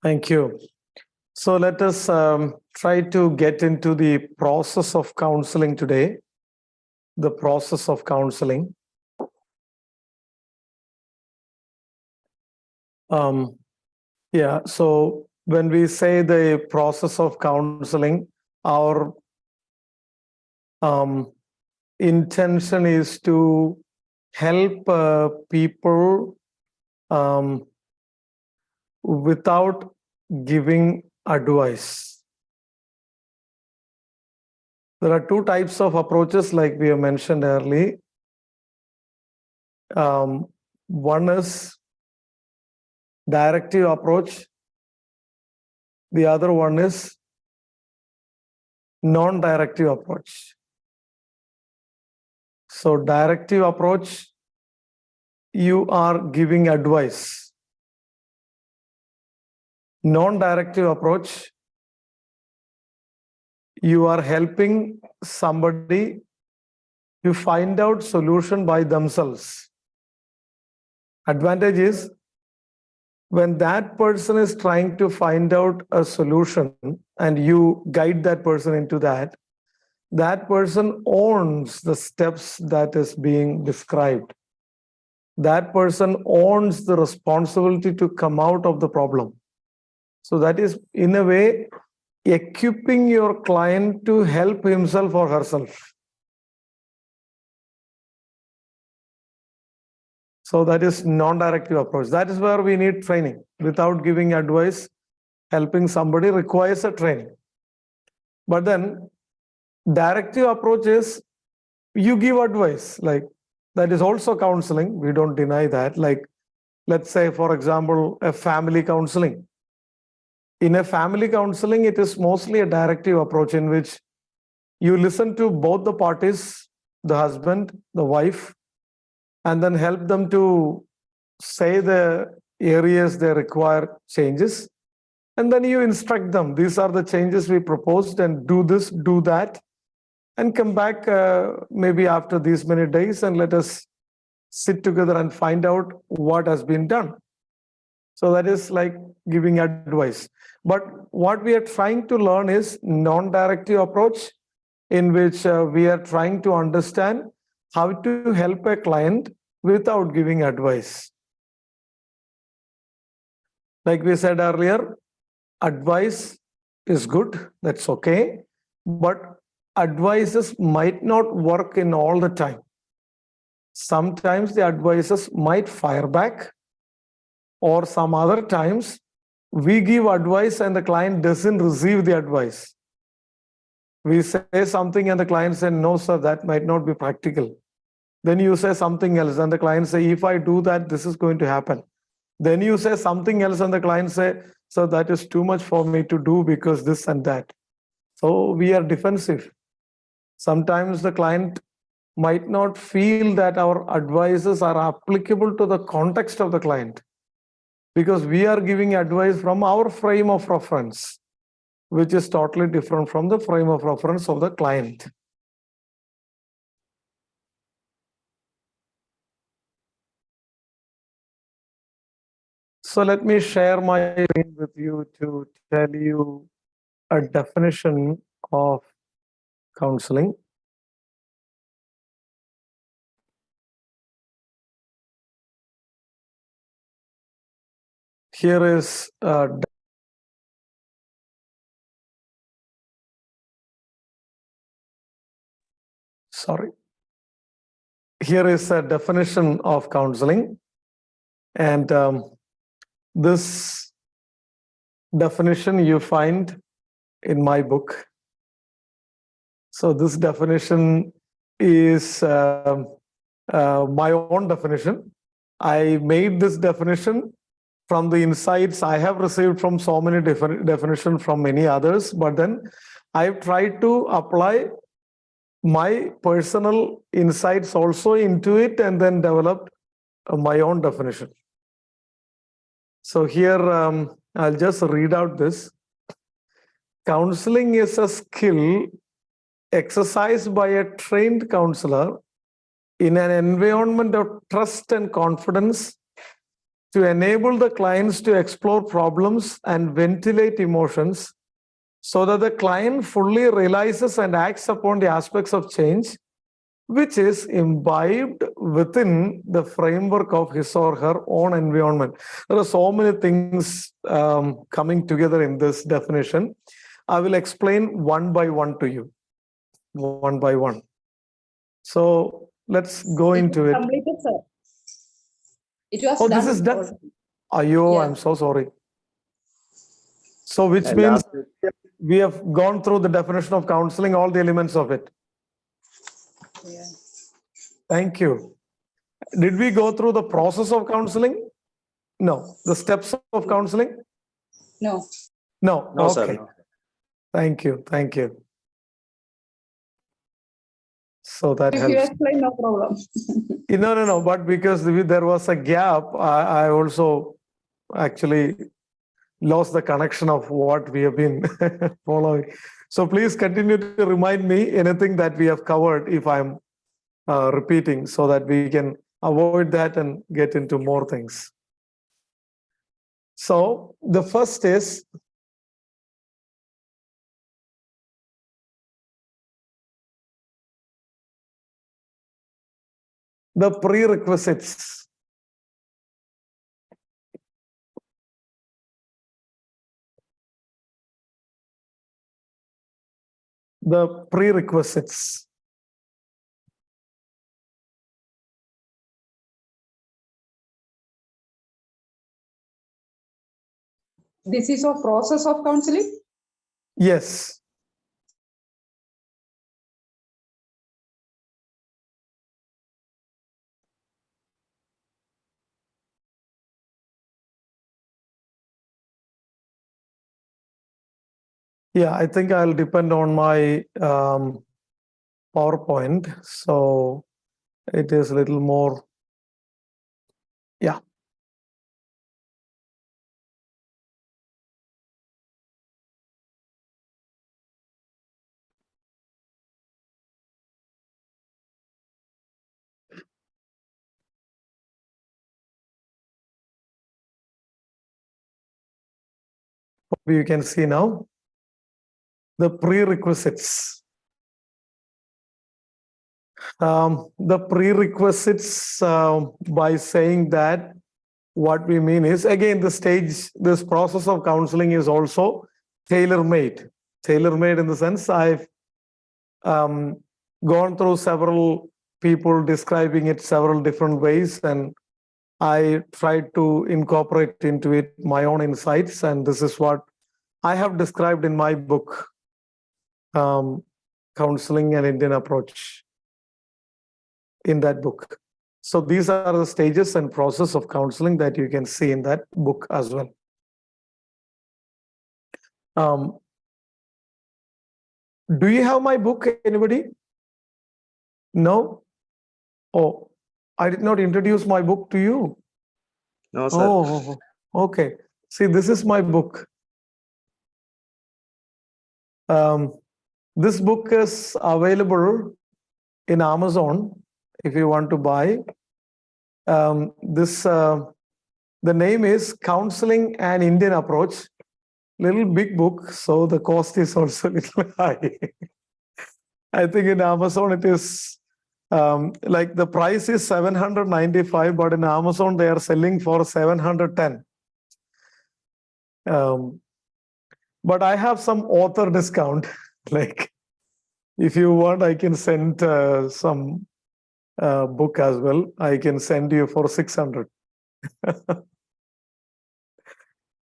Thank you. So let us try to get into the process of counseling today. The process of counseling. So when we say the process of counseling, our intention is to help people without giving advice. There are two types of approaches, like we have mentioned earlier. One is directive approach. The other one is non-directive approach. So directive approach, you are giving advice. Non-directive approach, you are helping somebody to find out solution by themselves. Advantage is when that person is trying to find out a solution and you guide that person into that, that person owns the steps that is being described. That person owns the responsibility to come out of the problem. So that is, in a way, equipping your client to help himself or herself. So that is non-directive approach. That is where we need training. Without giving advice, helping somebody requires a training. But then directive approach is you give advice. Like that is also counseling. We don't deny that. Like let's say, for example, a family counseling. In a family counseling, it is mostly a directive approach in which you listen to both the parties, the husband, the wife, and then help them to say the areas they require changes. And then you instruct them. These are the changes we proposed, and do this, do that, and come back maybe after these many days and let us sit together and find out what has been done. So that is like giving advice. But what we are trying to learn is non-directive approach, in which we are trying to understand how to help a client without giving advice. Like we said earlier, advice is good, that's okay, but advices might not work in all the time. Sometimes the advices might fire back, or some other times we give advice and the client doesn't receive the advice. We say something and the client says, no, sir, that might not be practical. Then you say something else and the client say, if I do that, this is going to happen. Then you say something else and the client say, so that is too much for me to do because this and that. So we are defensive. Sometimes the client might not feel that our advices are applicable to the context of the client, because we are giving advice from our frame of reference, which is totally different from the frame of reference of the client. So let me share my screen with you to tell you a definition of counseling. Here is Here is a definition of counseling, and this definition you find in my book. So this definition is my own definition. I made this definition from the insights I have received from so many different definitions from many others, but then I've tried to apply my personal insights also into it and then developed my own definition. So here I'll just read out this. Counseling is a skill exercised by a trained counselor in an environment of trust and confidence to enable the clients to explore problems and ventilate emotions so that the client fully realizes and acts upon the aspects of change which is imbibed within the framework of his or her own environment. There are so many things coming together in this definition. I will explain one by one to you, one by one. So let's go into it. Completed, sir. It was Oh, done. this is done. already. Ayo, Yeah. I'm so sorry. So which means we have gone through the definition of counseling, all the elements of it. Yeah. Thank you. Did we go through the process of counseling? No. The steps of counseling? No. No. No, Okay. sir. No. Thank you. Thank you. So that If you helps. explain, no problem. No. But because there was a gap, I also actually lost the connection of what we have been following. So please continue to remind me anything that we have covered if I'm repeating so that we can avoid that and get into more things. So the first is the prerequisites. The prerequisites. This is a process of counseling. Yes. Yeah, I think I'll depend on my PowerPoint. So it is a little more, yeah. You can see now the prerequisites. The prerequisites, by saying that, what we mean is, again, this process of counseling is also tailor-made. Tailor-made in the sense I've gone through several people describing it several different ways, and I tried to incorporate into it my own insights, and this is what I have described in my book, Counseling and Indian Approach, in that book. So these are the stages and process of counseling that you can see in that book as well. Do you have my book, anybody? No? Oh, I did not introduce my book to you. No, sir. Oh, okay. See, this is my book. This book is available in Amazon if you want to buy. The name is Counseling and Indian Approach. Little big book, so the cost is also a little high. I think in Amazon it is like the price is $795, but in Amazon they are selling for $710. But I have some author discount. Like, if you want, I can send some book as well. I can send you for $600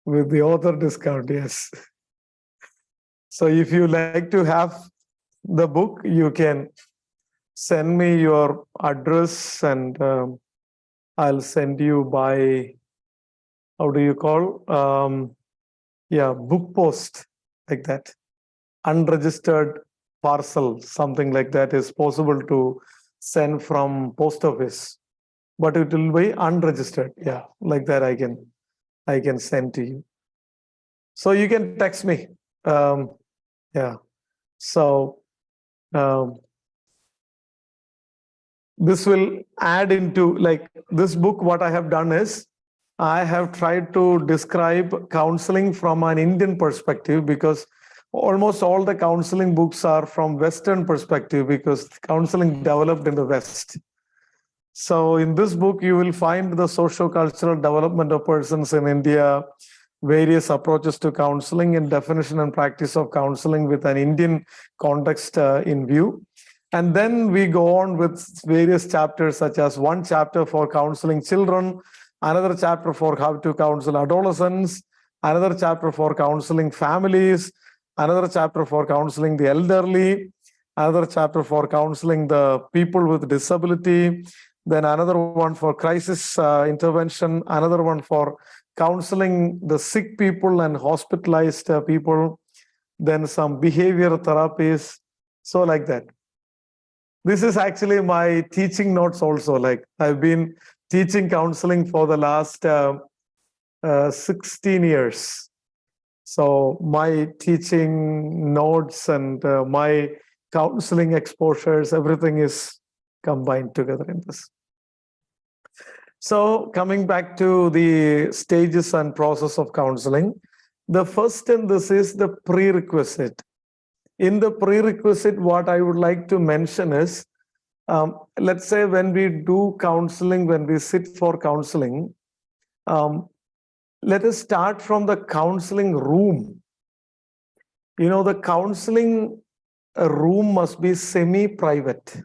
with the author discount. Yes. So if you like to have the book, you can send me your address, and I'll send you by, how do you call? Book post, like that. Unregistered parcel, something like that is possible to send from post office, but it will be unregistered. Yeah, like that I can send to you. So you can text me. So this will add into, like, this book. What I have done is I have tried to describe counseling from an Indian perspective, because almost all the counseling books are from Western perspective, because counseling developed in the West. So in this book, you will find the socio-cultural development of persons in India, various approaches to counseling, and definition and practice of counseling with an Indian context in view. And then we go on with various chapters, such as one chapter for counseling children, another chapter for how to counsel adolescents, another chapter for counseling families, another chapter for counseling the elderly, another chapter for counseling the people with disability, then another one for crisis intervention, another one for counseling the sick people and hospitalized people, then some behavior therapies, so like that. This is actually my teaching notes also. Like, I've been teaching counseling for the last 16 years. So my teaching notes and my counseling exposures, everything is combined together in this. So coming back to the stages and process of counseling, the first in this is the prerequisite. In the prerequisite, what I would like to mention is, let's say when we do counseling, when we sit for counseling, let us start from the counseling room. You know, the counseling room must be semi-private.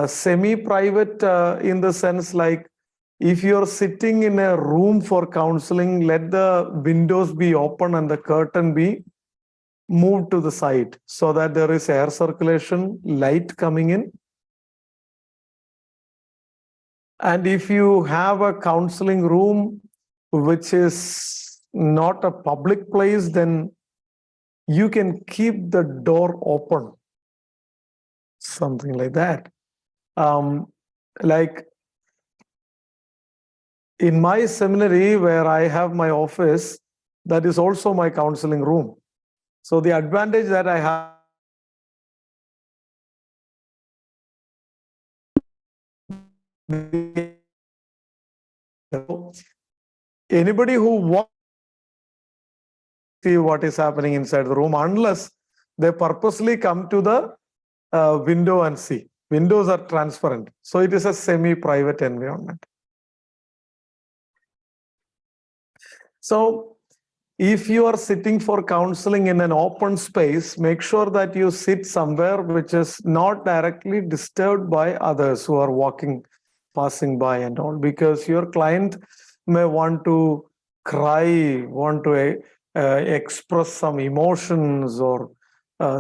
Semi-private in the sense, like, if you're sitting in a room for counseling, let the windows be open and the curtain be moved to the side so that there is air circulation, light coming in. And if you have a counseling room which is not a public place, then you can keep the door open, something like that. Like in my seminary where I have my office, that is also my counseling room. So the advantage that I have, anybody who wants to see what is happening inside the room, unless they purposely come to the window and see. Windows are transparent, so it is a semi-private environment. So if you are sitting for counseling in an open space, make sure that you sit somewhere which is not directly disturbed by others who are walking, passing by and all, because your client may want to cry, want to express some emotions, or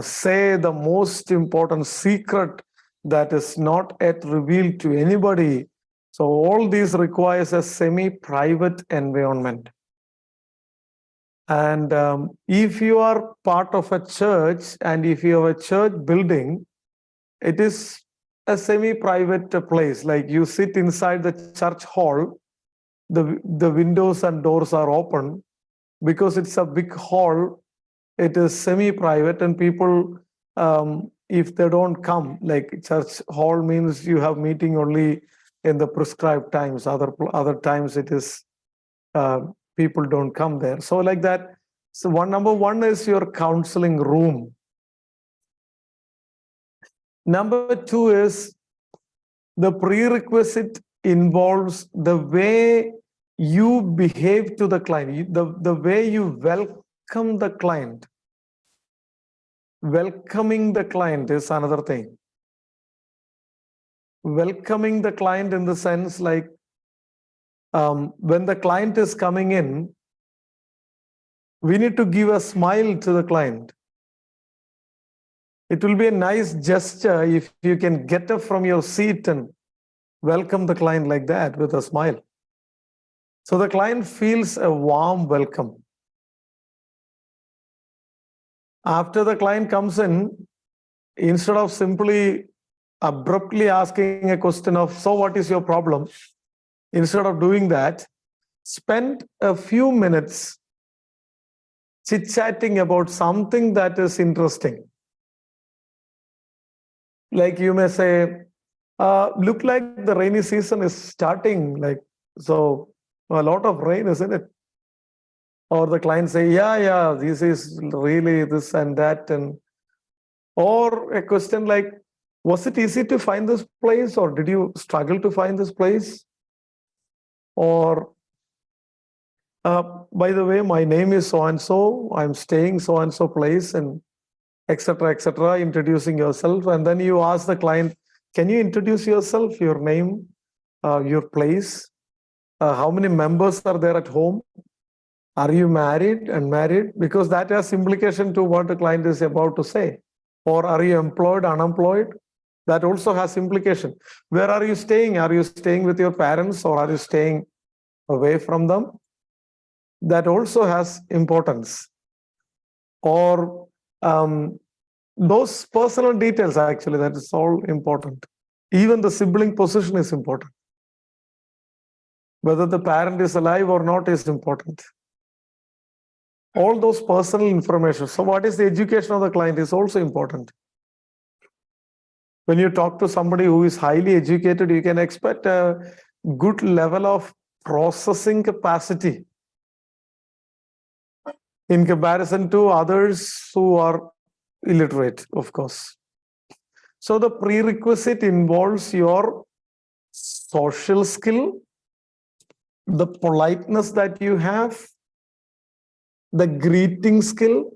say the most important secret that is not yet revealed to anybody. So all these requires a semi-private environment. And if you are part of a church and if you have a church building, it is a semi-private place. Like, you sit inside the church hall, the windows and doors are open. Because it's a big hall, it is semi-private, and people, if they don't come, like, church hall means you have meeting only in the prescribed times. Other times it is people don't come there. So like that. So number one is your counseling room. Number two is the prerequisite involves the way you behave to the client, the way you welcome the client. Welcoming the client is another thing. Welcoming the client in the sense, like, when the client is coming in, we need to give a smile to the client. It will be a nice gesture if you can get up from your seat and welcome the client like that with a smile. So the client feels a warm welcome. After the client comes in, instead of simply abruptly asking a question of, so what is your problem? Instead of doing that, spend a few minutes chit-chatting about something that is interesting. Like, you may say, look like the rainy season is starting, like, So a lot of rain, isn't it? Or the client say, yeah, this is really this and that. Or a question like, was it easy to find this place, or did you struggle to find this place? Or, by the way, my name is so-and-so, I'm staying so-and-so place, and etc., introducing yourself. And then you ask the client, can you introduce yourself, your name, your place, how many members are there at home? Are you married, unmarried? Because that has implication to what the client is about to say. Or are you employed, unemployed? That also has implication. Where are you staying? Are you staying with your parents, or are you staying away from them? That also has importance. Or those personal details, actually, that is all important. Even the sibling position is important. Whether the parent is alive or not is important. All those personal information. So what is the education of the client is also important. When you talk to somebody who is highly educated, you can expect a good level of processing capacity in comparison to others who are illiterate, of course. So the prerequisite involves your social skill, the politeness that you have, the greeting skill,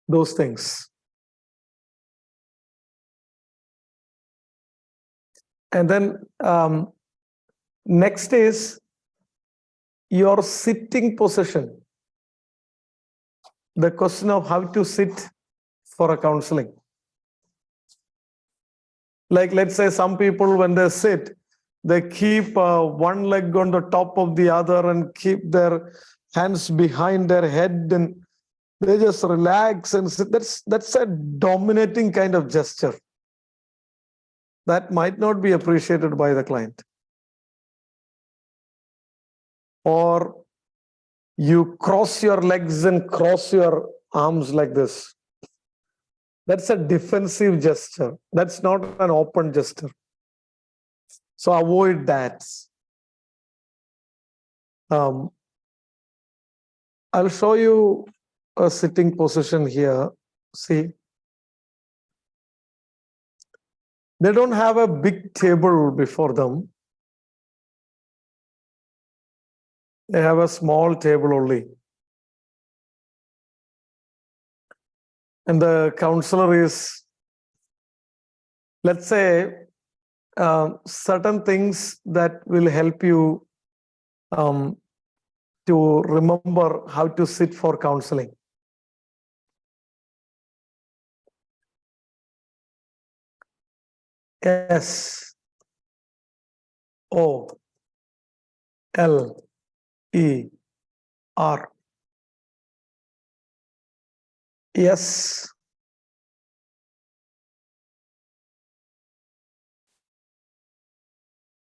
those things. And then next is your sitting position. The question of how to sit for a counseling. Like, let's say some people, when they sit, they keep one leg on the top of the other and keep their hands behind their head, and they just relax and sit. That's a dominating kind of gesture. That might not be appreciated by the client. Or you cross your legs and cross your arms like this. That's a defensive gesture. That's not an open gesture. So avoid that. I'll show you a sitting position here. See, they don't have a big table before them. They have a small table only. And the counselor is, let's say, certain things that will help you to remember how to sit for counseling. S O L E R. Yes.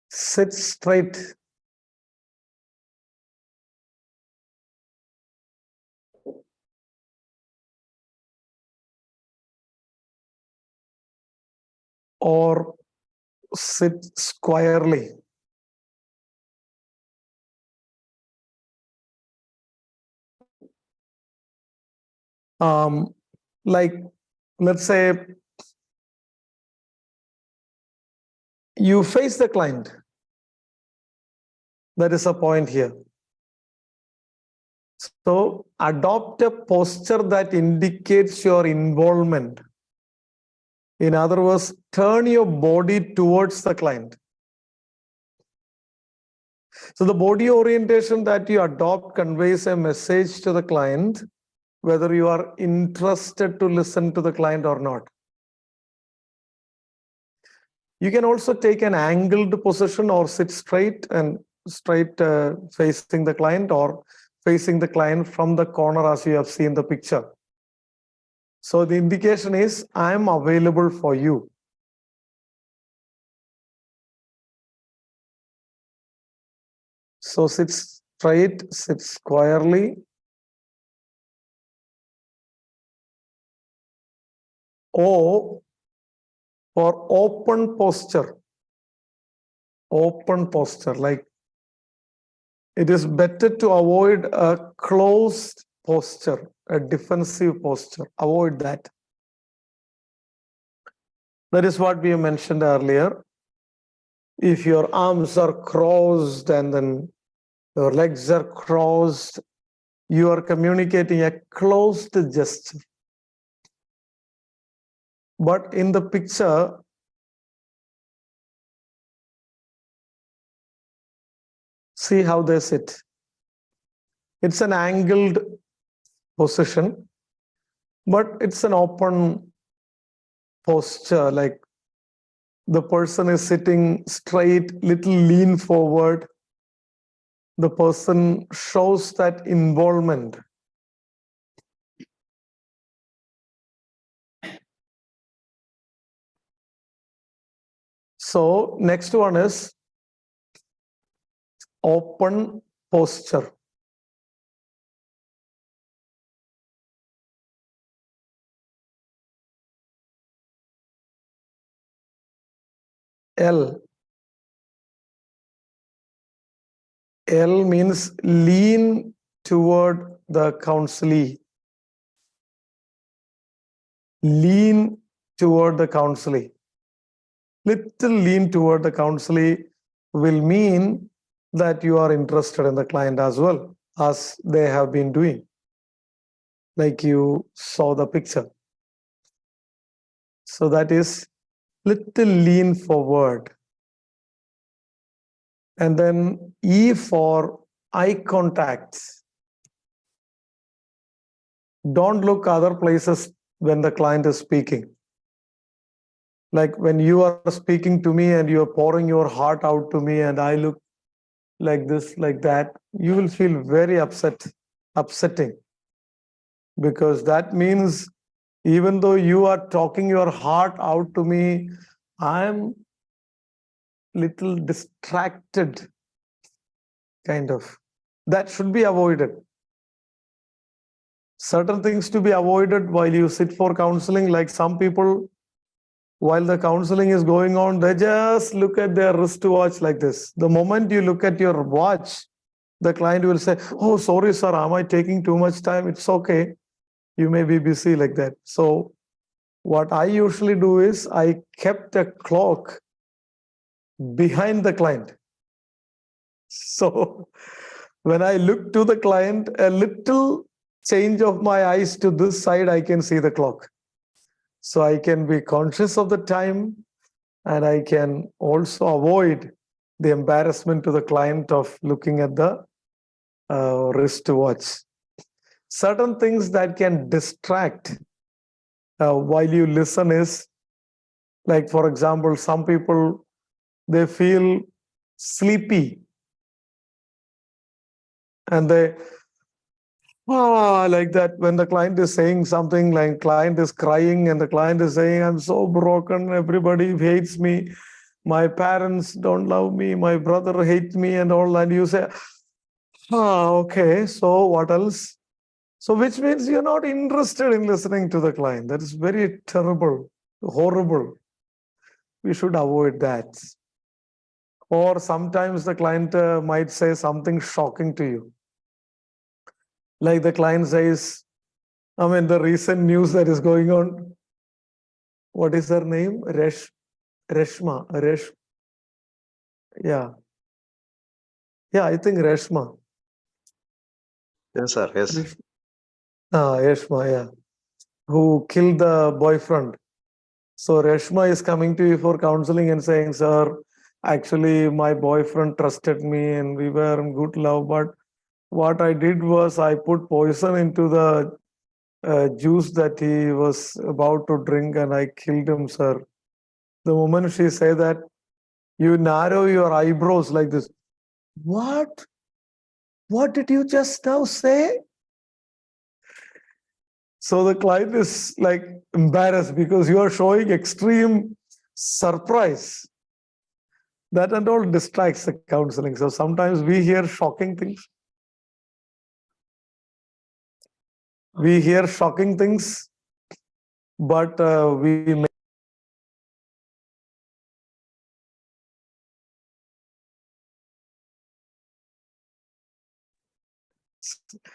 Sit straight. Or sit squarely. Like, let's say you face the client. That is a point here. So adopt a posture that indicates your involvement. In other words, turn your body towards the client. So the body orientation that you adopt conveys a message to the client, whether you are interested to listen to the client or not. You can also take an angled position or sit straight facing the client, or facing the client from the corner as you have seen the picture. So the indication is, I am available for you. So sit straight, sit squarely. O for open posture. open posture. Like it is better to avoid a closed posture, a defensive posture. Avoid that. That is what we mentioned earlier. If your arms are crossed and then your legs are crossed, you are communicating a closed gesture. But in the picture, see how they sit. It's an angled position, but it's an open posture, like the person is sitting straight, little lean forward. The person shows that involvement. So next one is open posture. L. L means lean toward the counselee. Lean toward the counselee. Little lean toward the counselee will mean that you are interested in the client as well, as they have been doing, like you saw the picture. So that is little lean forward. And then E for eye contact. Don't look other places when the client is speaking. Like when you are speaking to me and you're pouring your heart out to me and I look like this, like that, you will feel very upsetting. Because that means even though you are talking your heart out to me, I'm little distracted, kind of. That should be avoided. Certain things to be avoided while you sit for counseling, like some people, while the counseling is going on, they just look at their wristwatch like this. The moment you look at your watch, the client will say, "Oh, sorry, sir, am I taking too much time?" It's okay. You may be busy like that. So what I usually do is I kept a clock behind the client. So when I look to the client, a little change of my eyes to this side, I can see the clock. So I can be conscious of the time and I can also avoid the embarrassment to the client of looking at the wristwatch. Certain things that can distract while you listen is, like, for example, some people, they feel sleepy and they like that when the client is saying something, like client is crying and the client is saying, "I'm so broken, everybody hates me, my parents don't love me, my brother hates me," and all that. You say, okay, so what else? So which means you're not interested in listening to the client. That is very terrible, horrible. We should avoid that. Or sometimes the client might say something shocking to you. Like the client says, I mean, the recent news that is going on, what is her name? Reshma. Yeah. Yeah, I think Reshma. Yes, sir. Yes. Reshma, yeah. Who killed the boyfriend. So Reshma is coming to you for counseling and saying, "Sir, actually my boyfriend trusted me and we were in good love, but what I did was I put poison into the juice that he was about to drink and I killed him, sir." The moment she say that, you narrow your eyebrows like this. What? What did you just now say? So the client is like embarrassed because you are showing extreme surprise. That and all distracts the counseling. So sometimes we hear shocking things. We hear shocking things, but we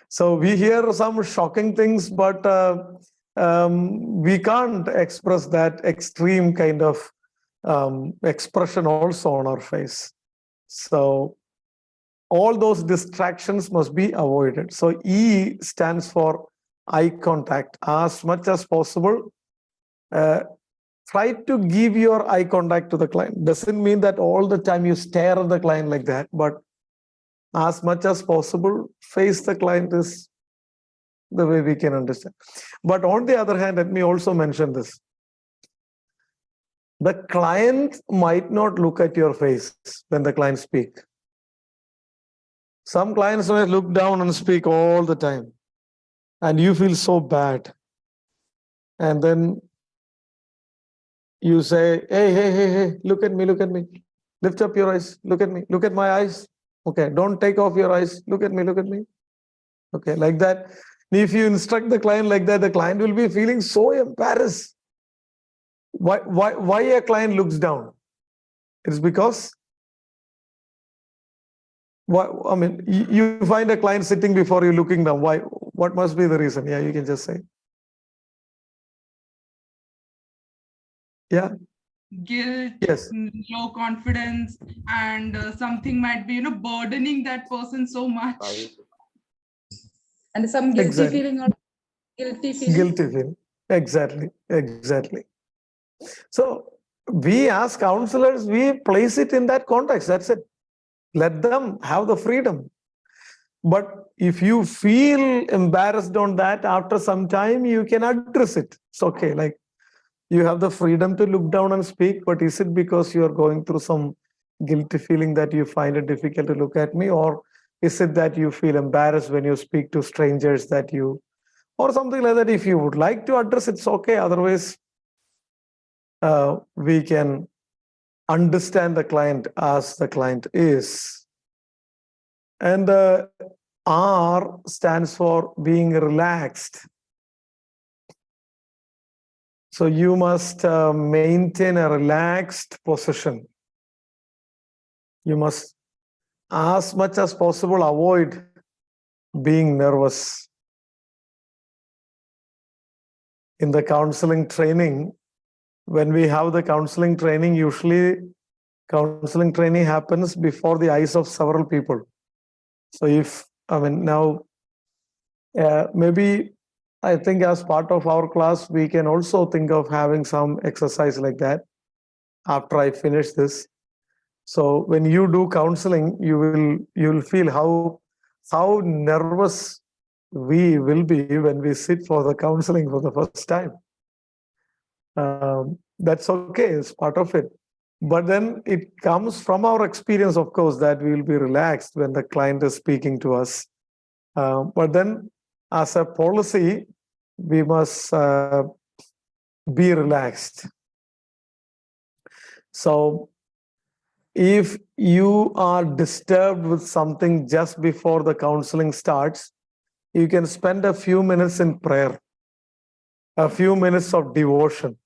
So we hear some shocking things, but we can't express that extreme kind of expression also on our face. So all those distractions must be avoided. So E stands for eye contact. As much as possible, try to give your eye contact to the client. Doesn't mean that all the time you stare at the client like that, but as much as possible, face the client is the way we can understand. But on the other hand, let me also mention this. The client might not look at your face when the client speak. Some clients may look down and speak all the time, and you feel so bad. And then you say, hey, look at me, lift up your eyes, look at me, look at my eyes. Okay, don't take off your eyes, look at me. Okay, like that. If you instruct the client like that, the client will be feeling so embarrassed. Why a client looks down? It's because I mean, you find a client sitting before you looking down. Why? What must be the reason? Yeah, you can just say. Yeah. Guilt, Yes. low confidence, and something might be, burdening that person so much. And some guilty Exactly. feeling or guilty feeling. Guilty feeling. Exactly. So we as counselors, we place it in that context. That's it. Let them have the freedom. But if you feel embarrassed on that, after some time, you can address it. It's okay. Like, you have the freedom to look down and speak, but is it because you are going through some guilty feeling that you find it difficult to look at me? Or is it that you feel embarrassed when you speak to strangers that you, or something like that? If you would like to address, it's okay. Otherwise, we can understand the client as the client is. And the R stands for being relaxed. So you must maintain a relaxed position. You must, as much as possible, avoid being nervous. In the counseling training, when we have the counseling training, usually counseling training happens before the eyes of several people. So now maybe I think as part of our class, we can also think of having some exercise like that after I finish this. So when you do counseling, you'll feel how nervous we will be when we sit for the counseling for the first time. That's okay, it's part of it. But then it comes from our experience, of course, that we will be relaxed when the client is speaking to us. But then as a policy, we must be relaxed. So if you are disturbed with something just before the counseling starts, you can spend a few minutes in prayer, a few minutes of devotion.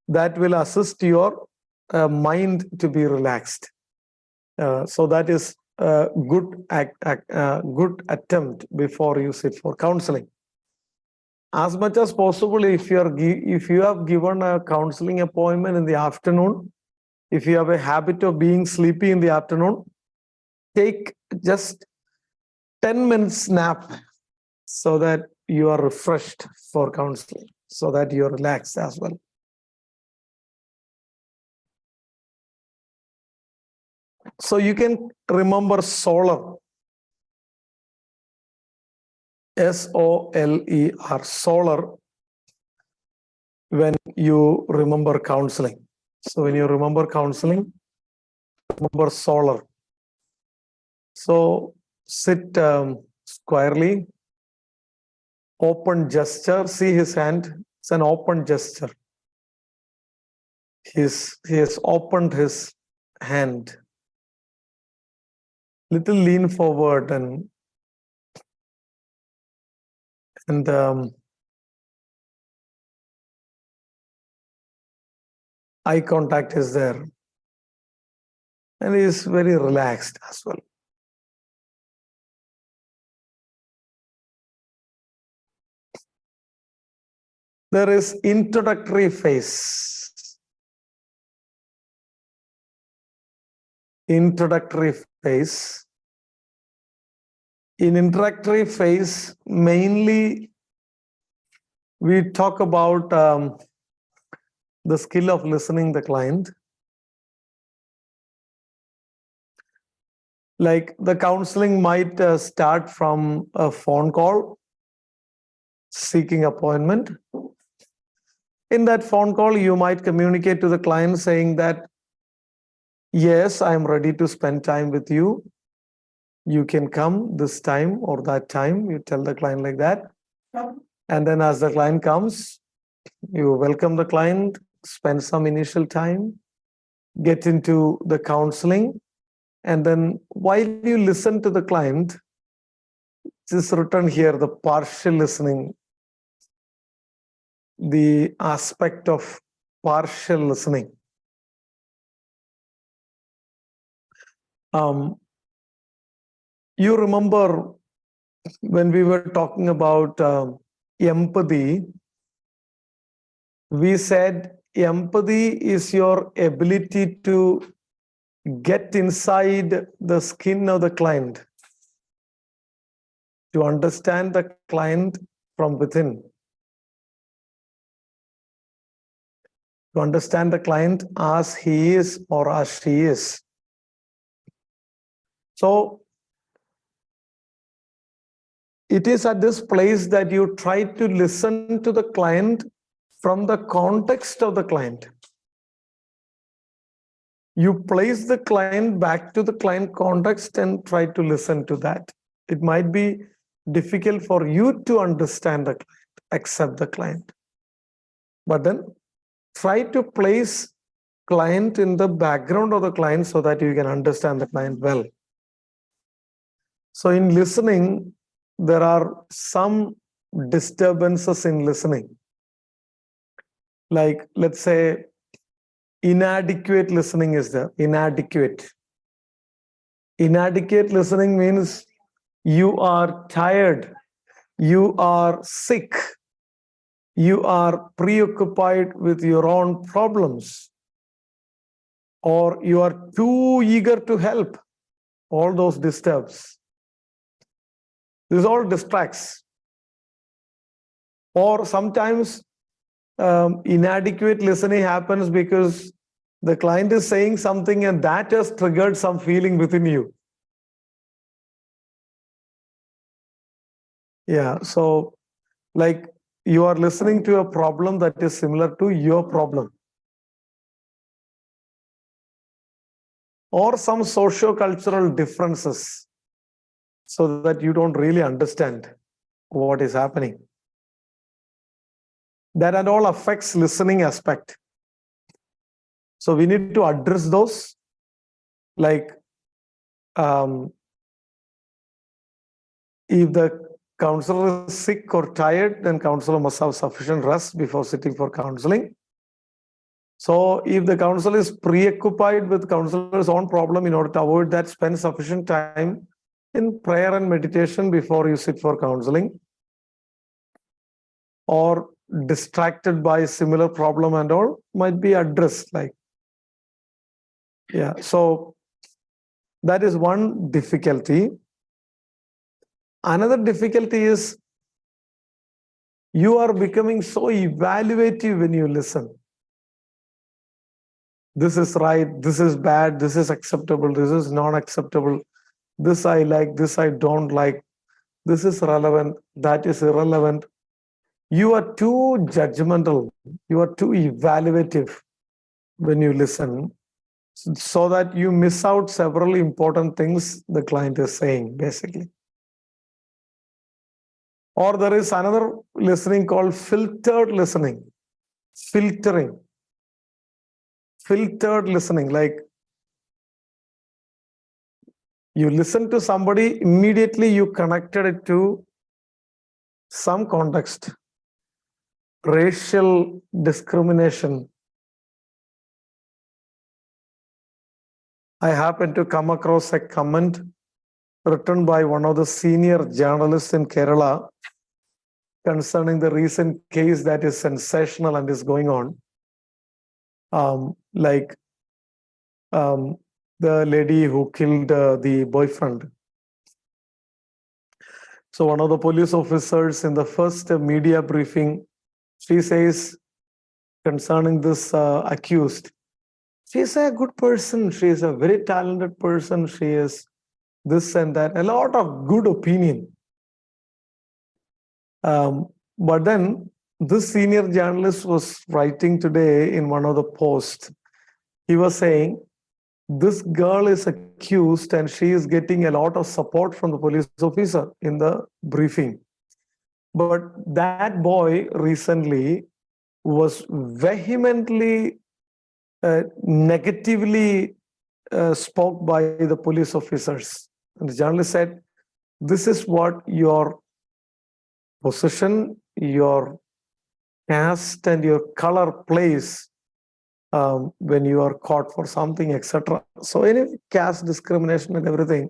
That will assist your mind to be relaxed. So that is a good attempt before you sit for counseling. As much as possible, if you have given a counseling appointment in the afternoon, if you have a habit of being sleepy in the afternoon, take just 10 minutes nap so that you are refreshed for counseling, so that you're relaxed as well. So you can remember solar. SOLER, solar, when you remember counseling. So when you remember counseling, remember solar. So sit squarely, open gesture. See his hand, it's an open gesture. He has opened his hand. Little lean forward and eye contact is there. And he is very relaxed as well. There is introductory phase. Introductory phase. In introductory phase, mainly we talk about the skill of listening the client. Like the counseling might start from a phone call, seeking appointment. In that phone call, you might communicate to the client saying that, yes, I'm ready to spend time with you. You can come this time or that time. You tell the client like that. And then as the client comes, you welcome the client, spend some initial time, get into the counseling. And then while you listen to the client, this written here, the partial listening, the aspect of partial listening. You remember when we were talking about empathy, we said empathy is your ability to get inside the skin of the client, to understand the client from within, to understand the client as he is or as she is. So it is at this place that you try to listen to the client from the context of the client. You place the client back to the client context and try to listen to that. It might be difficult for you to understand the client, accept the client. But then try to place client in the background of the client so that you can understand the client well. So in listening, there are some disturbances in listening. Like, let's say, inadequate listening is there. Inadequate listening means you are tired, you are sick, you are preoccupied with your own problems, or you are too eager to help. All those disturbs. This all distracts. Or sometimes inadequate listening happens because the client is saying something and that has triggered some feeling within you. Yeah, so like you are listening to a problem that is similar to your problem. Or some socio-cultural differences so that you don't really understand what is happening. That and all affects listening aspect. So we need to address those, like if the counselor is sick or tired, then counselor must have sufficient rest before sitting for counseling. So if the counselor is preoccupied with counselor's own problem, in order to avoid that, spend sufficient time in prayer and meditation before you sit for counseling. Or distracted by similar problem and all might be addressed. Like, yeah, so that is one difficulty. Another difficulty is you are becoming so evaluative when you listen. This is right, this is bad, this is acceptable, this is not acceptable, this I like, this I don't like, this is relevant, that is irrelevant. You are too judgmental, you are too evaluative when you listen, so that you miss out several important things the client is saying, basically. Or there is another listening called filtered listening, filtering. Filtered listening, like you listen to somebody, immediately you connected it to some context, racial discrimination. I happened to come across a comment written by one of the senior journalists in Kerala. concerning the recent case that is sensational and is going on. Like the lady who killed the boyfriend. So one of the police officers in the first media briefing, she says concerning this accused, she's a good person, she is a very talented person, she is this and that, a lot of good opinion. But then this senior journalist was writing today in one of the posts, he was saying, this girl is accused and she is getting a lot of support from the police officer in the briefing. But that boy recently was vehemently, negatively spoke by the police officers. And the journalist said, this is what your position, your caste and your color plays when you are caught for something, etc. So any caste discrimination and everything.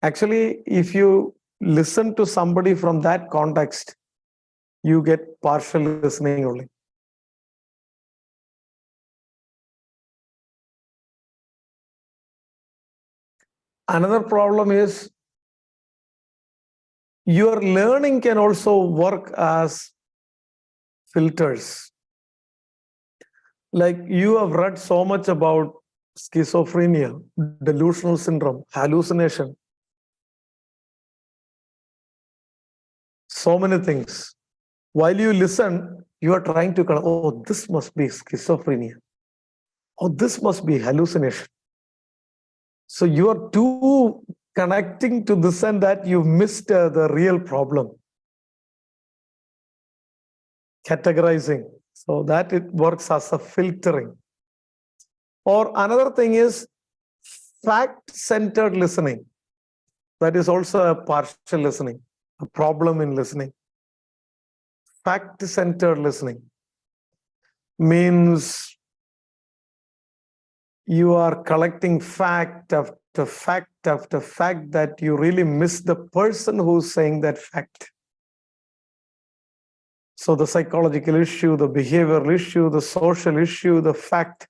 Actually, if you listen to somebody from that context, you get partial listening only. Another problem is your learning can also work as filters. Like you have read so much about schizophrenia, delusional syndrome, hallucination, so many things. While you listen, you are trying to, oh, this must be schizophrenia. Oh, this must be hallucination. So you are too connecting to this and that, you missed the real problem. Categorizing. So that it works as a filtering. Or another thing is fact-centered listening. That is also a partial listening, a problem in listening. Fact-centered listening means you are collecting fact after fact after fact that you really miss the person who's saying that fact. So the psychological issue, the behavioral issue, the social issue, the fact,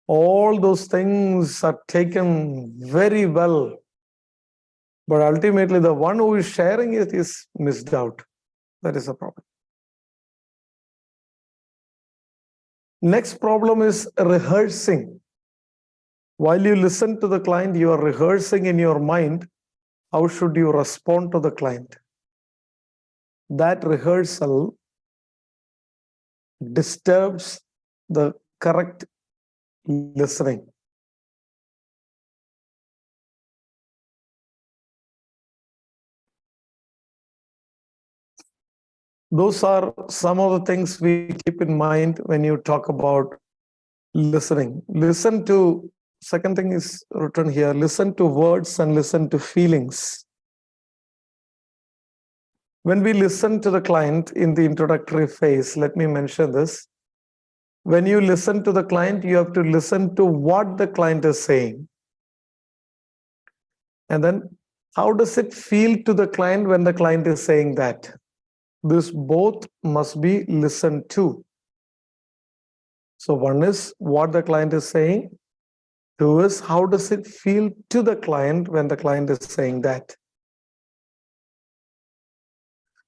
all those things are taken very well. But ultimately, the one who is sharing it is missed out. That is a problem. Next problem is rehearsing. While you listen to the client, you are rehearsing in your mind, how should you respond to the client? That rehearsal disturbs the correct listening. Those are some of the things we keep in mind when you talk about listening. Listen to, second thing is written here, listen to words and listen to feelings. When we listen to the client in the introductory phase, let me mention this. When you listen to the client, you have to listen to what the client is saying. And then how does it feel to the client when the client is saying that? This both must be listened to. So one is what the client is saying. Two is how does it feel to the client when the client is saying that?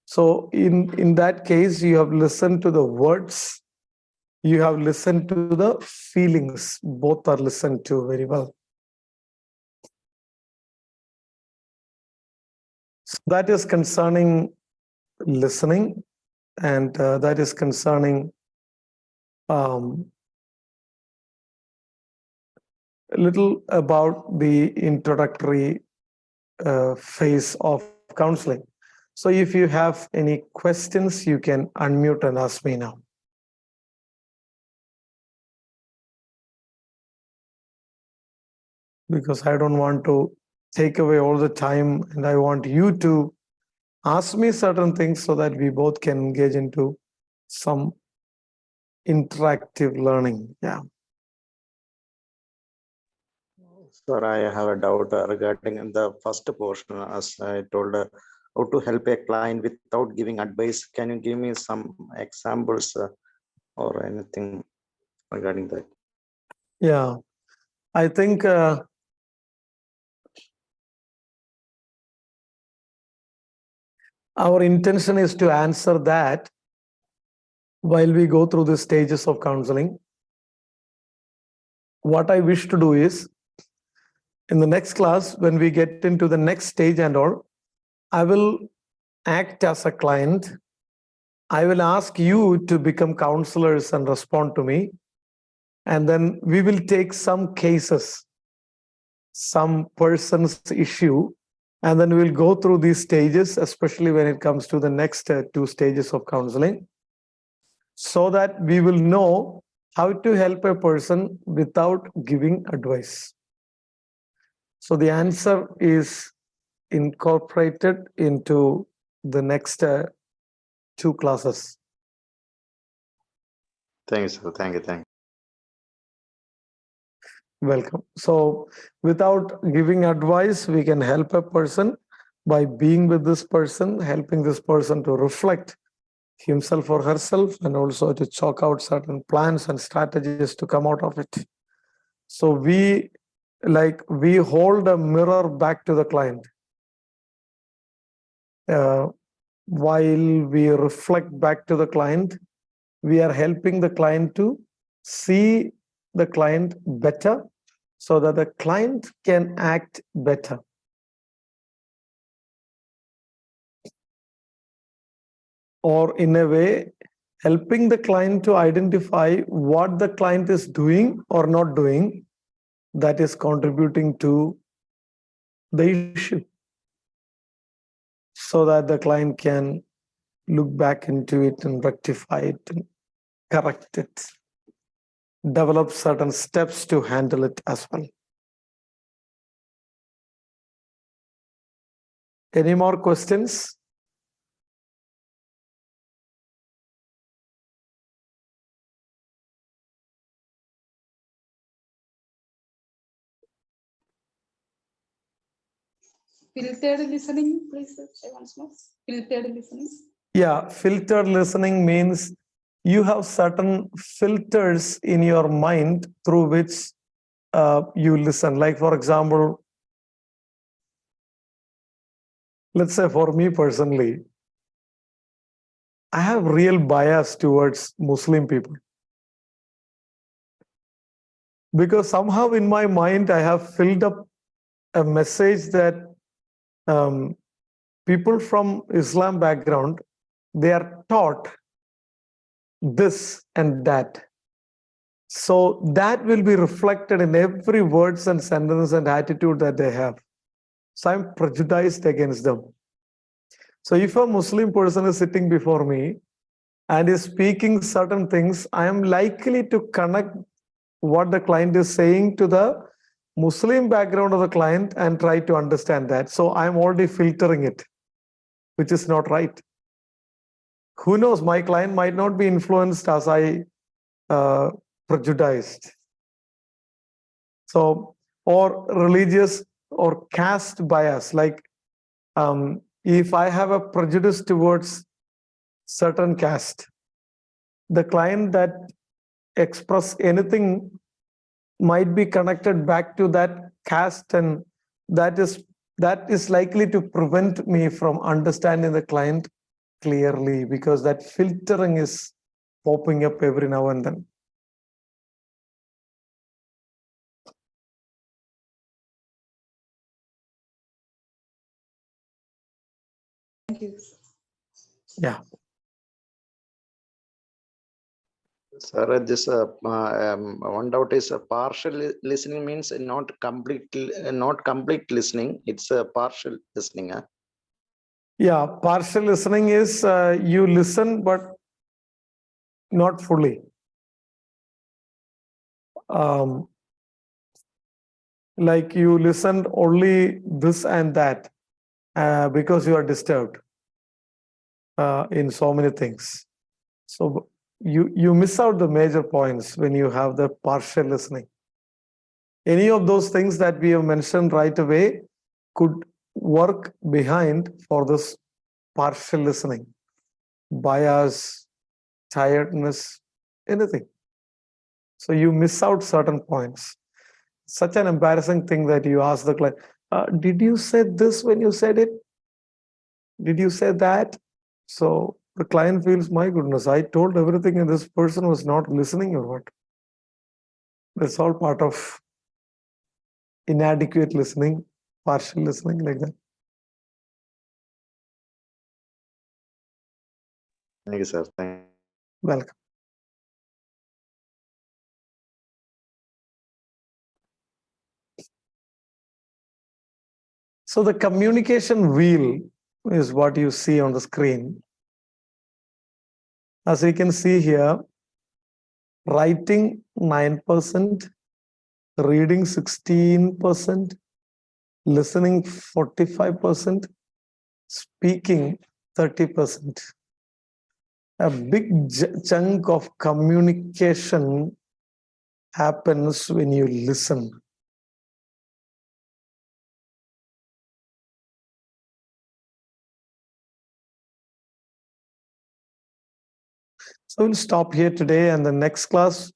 So in that case, you have listened to the words, you have listened to the feelings. Both are listened to very well. So that is concerning listening, and that is concerning a little about the introductory phase of counseling. So if you have any questions, you can unmute and ask me now. Because I don't want to take away all the time, and I want you to ask me certain things so that we both can engage into some interactive learning. Yeah. Sir, I have a doubt regarding the first portion. As I told, how to help a client without giving advice. Can you give me some examples or anything regarding that? Yeah, I think our intention is to answer that while we go through the stages of counseling. What I wish to do is, in the next class, when we get into the next stage and all, I will act as a client. I will ask you to become counselors and respond to me. And then we will take some cases, some person's issue, and then we'll go through these stages, especially when it comes to the next 2 stages of counseling, so that we will know how to help a person without giving advice. So the answer is incorporated into the next 2 classes. Thank you, sir. Thank you. Thank you. Welcome. So without giving advice, we can help a person by being with this person, helping this person to reflect himself or herself, and also to chalk out certain plans and strategies to come out of it. So we hold a mirror back to the client while we reflect back to the client. We are helping the client to see the client better so that the client can act better. Or in a way, helping the client to identify what the client is doing or not doing that is contributing to the issue, so that the client can look back into it and rectify it and correct it, develop certain steps to handle it as well. Any more questions? Filtered listening, please say once more. Filtered listening. Yeah, filtered listening means you have certain filters in your mind through which you listen. Like, for example, let's say for me personally, I have real bias towards Muslim people. Because somehow in my mind, I have filled up a message that people from Islam background, they are taught this and that. So that will be reflected in every words and sentence and attitude that they have. So I'm prejudiced against them. So if a Muslim person is sitting before me and is speaking certain things, I am likely to connect what the client is saying to the Muslim background of the client and try to understand that. So I'm already filtering it, which is not right. Who knows, my client might not be influenced as I prejudiced. So, or religious or caste bias, like if I have a prejudice towards certain caste, the client that express anything might be connected back to that caste, and that is likely to prevent me from understanding the client clearly, because that filtering is popping up every now and then. Thank you. Yeah. Sir, this one doubt is partial listening means not complete listening. It's a partial listening. Yeah, partial listening is you listen but not fully. Like you listened only this and that because you are disturbed in so many things. So you miss out the major points when you have the partial listening. Any of those things that we have mentioned right away could work behind for this partial listening, bias, tiredness, anything. So you miss out certain points. Such an embarrassing thing that you ask the client, did you say this when you said it? Did you say that? So the client feels, my goodness, I told everything and this person was not listening or what? That's all part of inadequate listening, partial listening, like that. Thank you, sir. Thank Welcome. So the communication wheel is what you see on the screen. As you can see here, writing 9%, reading 16%, listening 45%, speaking 30%. A big chunk of communication happens when you listen. So we'll stop here today, and the next class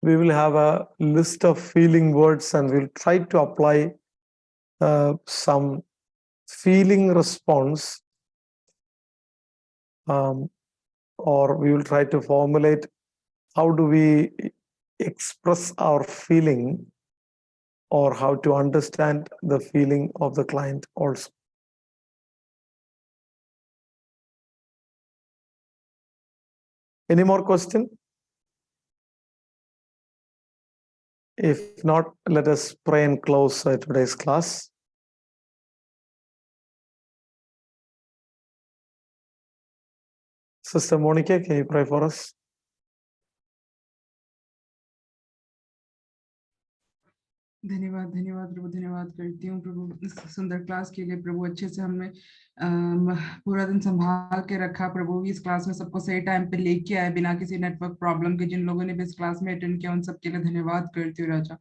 we will have a list of feeling words and we'll try to apply some feeling response, or we will try to formulate how do we express our feeling or how to understand the feeling of the client also. Any more question? If not, let us pray and close today's class. Sister Monica, can you pray for us? धन्यवाद धन्यवाद प्रभु, धन्यवाद करती हूँ प्रभु इस सुंदर class के लिए प्रभु। अच्छे से हमने पूरा दिन संभाल के रखा प्रभु। इस क्लास में सबको सही टाइम पे लेके आए बिना किसी नेटवर्क प्रॉब्लम के। जिन लोगों ने भी इस क्लास में अटेंड किया उन सबके लिए धन्यवाद करती हूँ राजा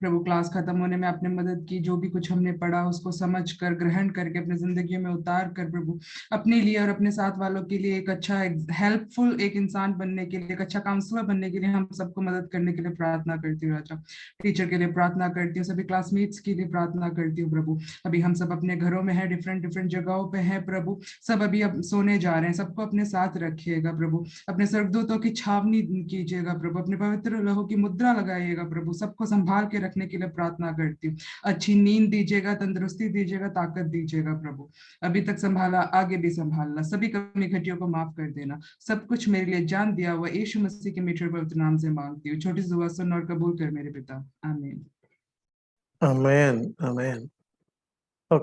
प्रभु। क्लास खत्म होने में आपने मदद की, जो भी कुछ हमने पढ़ा उसको समझ कर, ग्रहण करके अपनी जिंदगी में उतार कर प्रभु, अपने लिए और अपने साथ वालों के लिए एक अच्छा हेल्पफुल एक इंसान बनने के लिए, एक अच्छा काउंसलर बनने के लिए हम सबको मदद करने के लिए प्रार्थना करती हूँ राजा। टीचर के लिए प्रार्थना करती हूँ, सभी क्लासमेट्स के लिए प्रार्थना करती हूँ प्रभु। अभी हम सब अपने घरों में हैं, डिफरेंट डिफरेंट जगहों पे हैं प्रभु। सब अभी अब सोने जा रहे हैं, सबको अपने साथ रखिएगा प्रभु। अपने स्वर्गदूतों की छावनी कीजिएगा प्रभु, अपने पवित्र लहू की मुद्रा लगाइएगा प्रभु। सबको संभाल के रखने के लिए प्रार्थना करती हूँ। अच्छी नींद दीजिएगा, तंदुरुस्ती दीजिएगा, ताकत दीजिएगा प्रभु। अभी तक संभाला, आगे भी संभालना, सभी कमी घटियों को माफ कर देना। सब कुछ मेरे लिए जान दिया हुआ यीशु मसीह के मीठे पवित्र नाम से मांगती हूँ। छोटी सी दुआ सुन और कबूल कर मेरे पिता, आमीन। Amen. Amen.